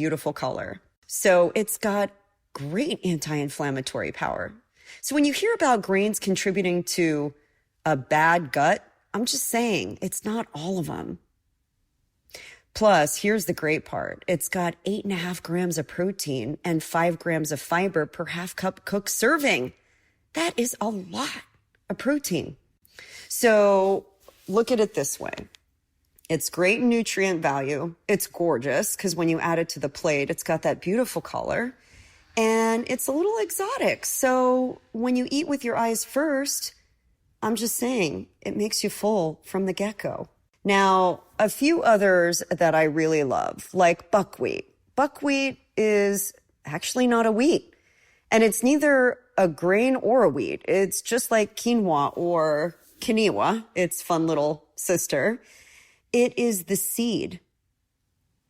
beautiful color. So it's got great anti-inflammatory power. So when you hear about grains contributing to a bad gut, I'm just saying it's not all of them. Plus, here's the great part. It's got 8.5 grams of protein and 5 grams of fiber per half cup cooked serving. That is a lot of protein. So look at it this way. It's great in nutrient value. It's gorgeous because when you add it to the plate, it's got that beautiful color. And it's a little exotic. So when you eat with your eyes first, I'm just saying it makes you full from the get-go. Now, a few others that I really love, like buckwheat. Buckwheat is actually not a wheat, and it's neither a grain or a wheat. It's just like quinoa or quinoa, its fun little sister. It is the seed,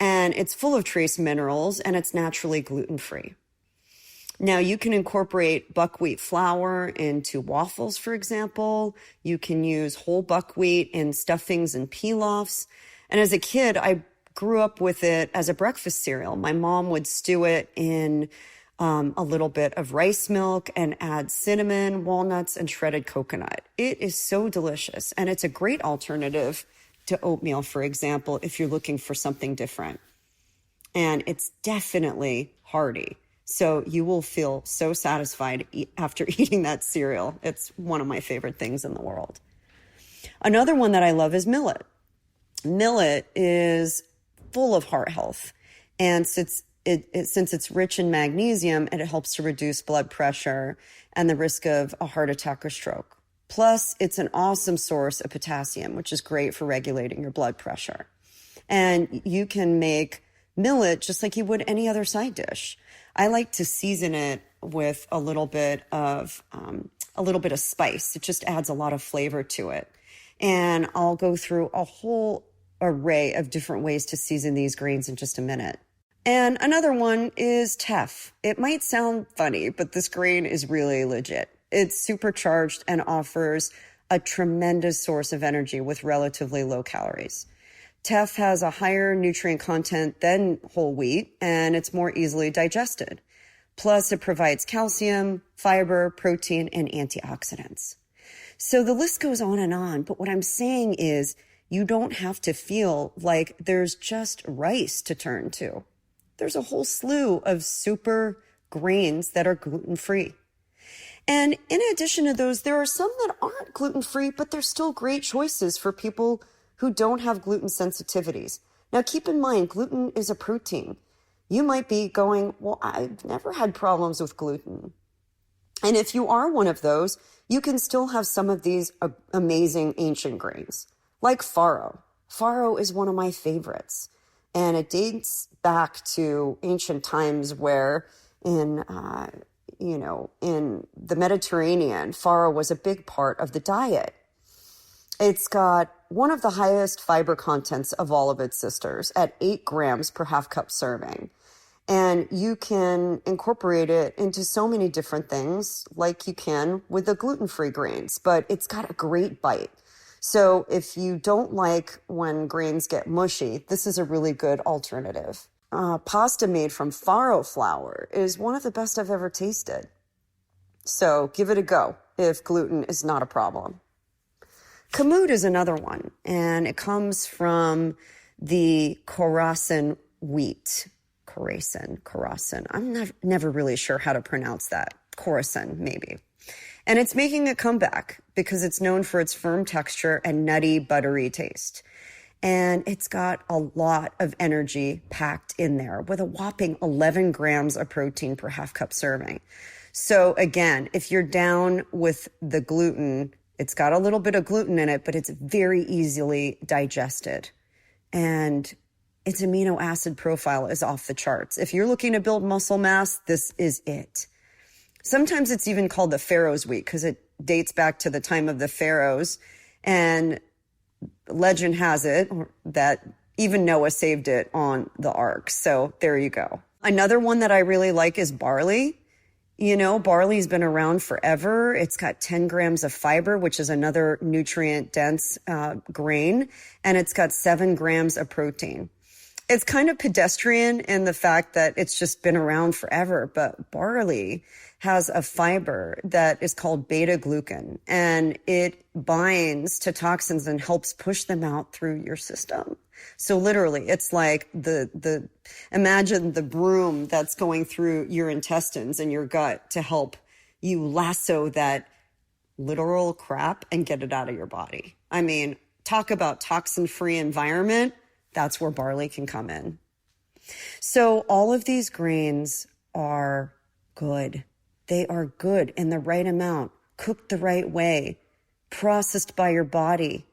and it's full of trace minerals, and it's naturally gluten-free. Now, you can incorporate buckwheat flour into waffles, for example. You can use whole buckwheat in stuffings and pilafs. And as a kid, I grew up with it as a breakfast cereal. My mom would stew it in a little bit of rice milk and add cinnamon, walnuts, and shredded coconut. It is so delicious, and it's a great alternative to oatmeal, for example, if you're looking for something different. And it's definitely hearty. So you will feel so satisfied after eating that cereal. It's one of my favorite things in the world. Another one that I love is millet. Millet is full of heart health. And since it's rich in magnesium, it helps to reduce blood pressure and the risk of a heart attack or stroke. Plus, it's an awesome source of potassium, which is great for regulating your blood pressure. And you can make millet just like you would any other side dish. I like to season it with a little bit of spice. It just adds a lot of flavor to it. And I'll go through a whole array of different ways to season these grains in just a minute. And another one is teff. It might sound funny, but this grain is really legit. It's supercharged and offers a tremendous source of energy with relatively low calories. Teff has a higher nutrient content than whole wheat, and it's more easily digested. Plus, it provides calcium, fiber, protein, and antioxidants. So the list goes on, but what I'm saying is you don't have to feel like there's just rice to turn to. There's a whole slew of super grains that are gluten-free. And in addition to those, there are some that aren't gluten-free, but they're still great choices for people who don't have gluten sensitivities. Now, keep in mind, gluten is a protein. You might be going, well, I've never had problems with gluten. And if you are one of those, you can still have some of these amazing ancient grains, like farro. Farro is one of my favorites. And it dates back to ancient times where in the Mediterranean, farro was a big part of the diet. It's got one of the highest fiber contents of all of its sisters at 8 grams per half cup serving. And you can incorporate it into so many different things like you can with the gluten-free grains, but it's got a great bite. So if you don't like when grains get mushy, this is a really good alternative. Pasta made from farro flour is one of the best I've ever tasted. So give it a go if gluten is not a problem. Kamut is another one, and it comes from the Khorasan wheat. Khorasan. I'm never really sure how to pronounce that. Khorasan, maybe. And it's making a comeback because it's known for its firm texture and nutty, buttery taste. And it's got a lot of energy packed in there with a whopping 11 grams of protein per half cup serving. So again, if you're down with the gluten, it's got a little bit of gluten in it, but it's very easily digested. And its amino acid profile is off the charts. If you're looking to build muscle mass, this is it. Sometimes it's even called the Pharaoh's wheat because it dates back to the time of the pharaohs. And legend has it that even Noah saved it on the ark. So there you go. Another one that I really like is barley. You know, barley's been around forever. It's got 10 grams of fiber, which is another nutrient-dense grain, and it's got 7 grams of protein. It's kind of pedestrian in the fact that it's just been around forever, but barley has a fiber that is called beta glucan, and it binds to toxins and helps push them out through your system. So literally, it's like imagine the broom that's going through your intestines and your gut to help you lasso that literal crap and get it out of your body. I mean, talk about toxin-free environment. That's where barley can come in. So all of these grains are good. They are good in the right amount, cooked the right way, processed by your body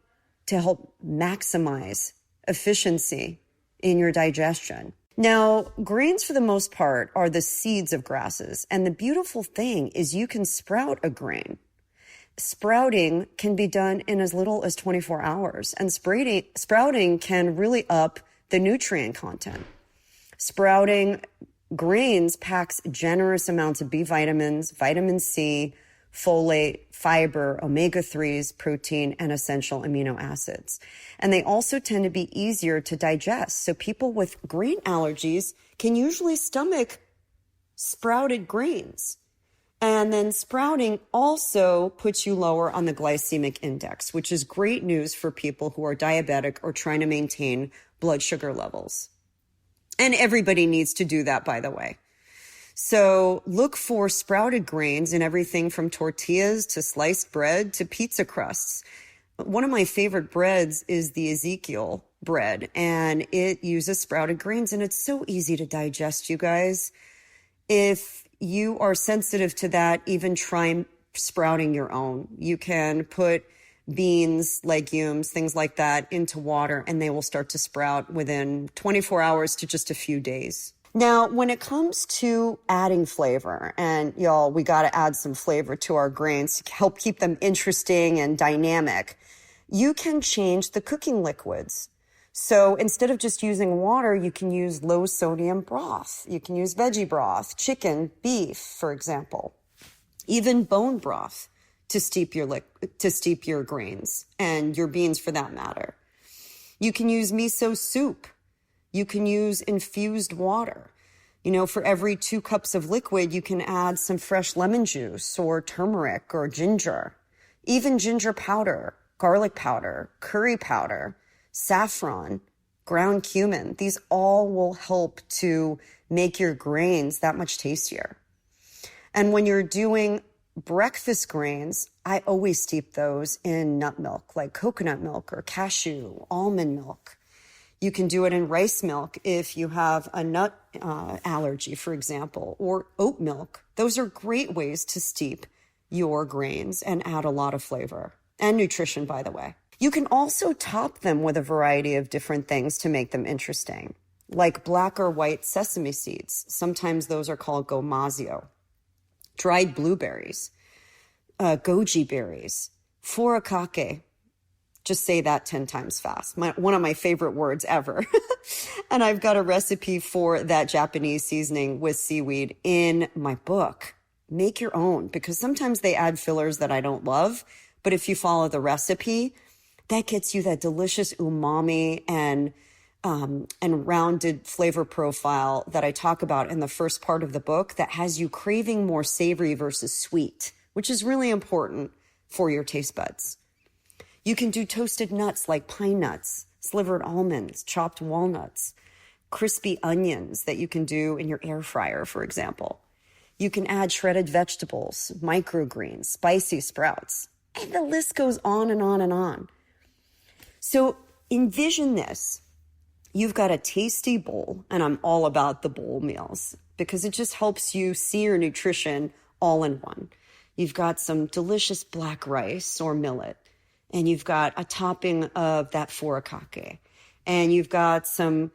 to help maximize efficiency in your digestion. Now, grains for the most part are the seeds of grasses. And the beautiful thing is you can sprout a grain. Sprouting can be done in as little as 24 hours. And sprouting can really up the nutrient content. Sprouting grains packs generous amounts of B vitamins, vitamin C, folate, fiber, omega-3s, protein, and essential amino acids. And they also tend to be easier to digest. So people with grain allergies can usually stomach sprouted grains. And then sprouting also puts you lower on the glycemic index, which is great news for people who are diabetic or trying to maintain blood sugar levels. And everybody needs to do that, by the way. So look for sprouted grains in everything from tortillas to sliced bread to pizza crusts. One of my favorite breads is the Ezekiel bread, and it uses sprouted grains, and it's so easy to digest, you guys. If you are sensitive to that, even try sprouting your own. You can put beans, legumes, things like that into water, and they will start to sprout within 24 hours to just a few days. Now, when it comes to adding flavor, and y'all, we got to add some flavor to our grains to help keep them interesting and dynamic, you can change the cooking liquids. So instead of just using water, you can use low sodium broth. You can use veggie broth, chicken, beef, for example, even bone broth to steep your grains and your beans for that matter. You can use miso soup. You can use infused water. You know, for every 2 cups of liquid, you can add some fresh lemon juice or turmeric or ginger, even ginger powder, garlic powder, curry powder, saffron, ground cumin. These all will help to make your grains that much tastier. And when you're doing breakfast grains, I always steep those in nut milk, like coconut milk or cashew, almond milk. You can do it in rice milk if you have a nut allergy, for example, or oat milk. Those are great ways to steep your grains and add a lot of flavor and nutrition, by the way. You can also top them with a variety of different things to make them interesting, like black or white sesame seeds. Sometimes those are called gomazio. Dried blueberries, goji berries, furikake. Just say that 10 times fast. One of my favorite words ever. And I've got a recipe for that Japanese seasoning with seaweed in my book. Make your own, because sometimes they add fillers that I don't love. But if you follow the recipe, that gets you that delicious umami and rounded flavor profile that I talk about in the first part of the book that has you craving more savory versus sweet, which is really important for your taste buds. You can do toasted nuts like pine nuts, slivered almonds, chopped walnuts, crispy onions that you can do in your air fryer, for example. You can add shredded vegetables, microgreens, spicy sprouts, and the list goes on and on and on. So envision this. You've got a tasty bowl, and I'm all about the bowl meals because it just helps you see your nutrition all in one. You've got some delicious black rice or millet, and you've got a topping of that furikake, and you've got some,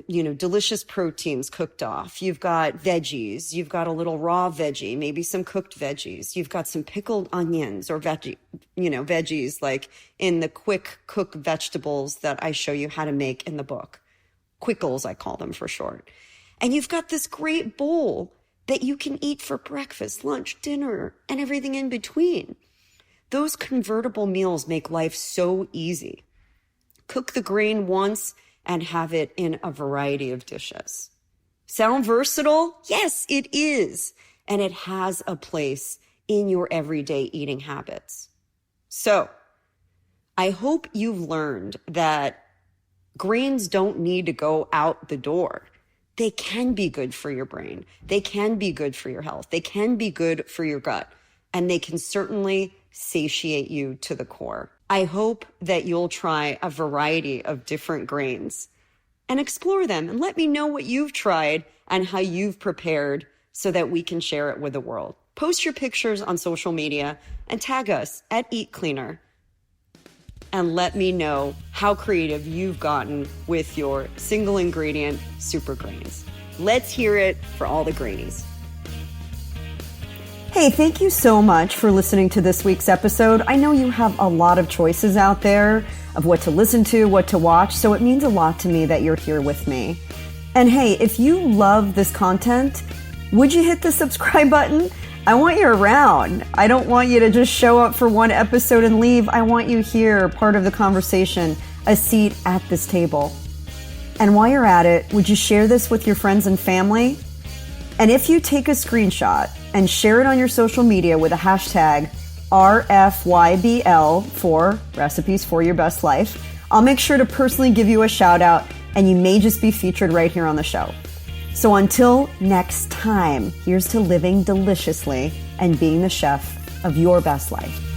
delicious proteins cooked off. You've got veggies. You've got a little raw veggie, maybe some cooked veggies. You've got some pickled onions or veggies like in the quick cook vegetables that I show you how to make in the book. Quickles, I call them for short. And you've got this great bowl that you can eat for breakfast, lunch, dinner, and everything in between. Those convertible meals make life so easy. Cook the grain once and have it in a variety of dishes. Sound versatile? Yes, it is. And it has a place in your everyday eating habits. So I hope you've learned that grains don't need to go out the door. They can be good for your brain. They can be good for your health. They can be good for your gut. And they can certainly satiate you to the core. I hope that you'll try a variety of different grains and explore them and let me know what you've tried and how you've prepared so that we can share it with the world. Post your pictures on social media and tag us at Eat Cleaner and let me know how creative you've gotten with your single ingredient super grains. Let's hear it for all the grainies. Hey, thank you so much for listening to this week's episode. I know you have a lot of choices out there of what to listen to, what to watch, so it means a lot to me that you're here with me. And hey, if you love this content, would you hit the subscribe button? I want you around. I don't want you to just show up for one episode and leave. I want you here, part of the conversation, a seat at this table. And while you're at it, would you share this with your friends and family? And if you take a screenshot and share it on your social media with a hashtag RFYBL for Recipes for Your Best Life, I'll make sure to personally give you a shout out and you may just be featured right here on the show. So until next time, here's to living deliciously and being the chef of your best life.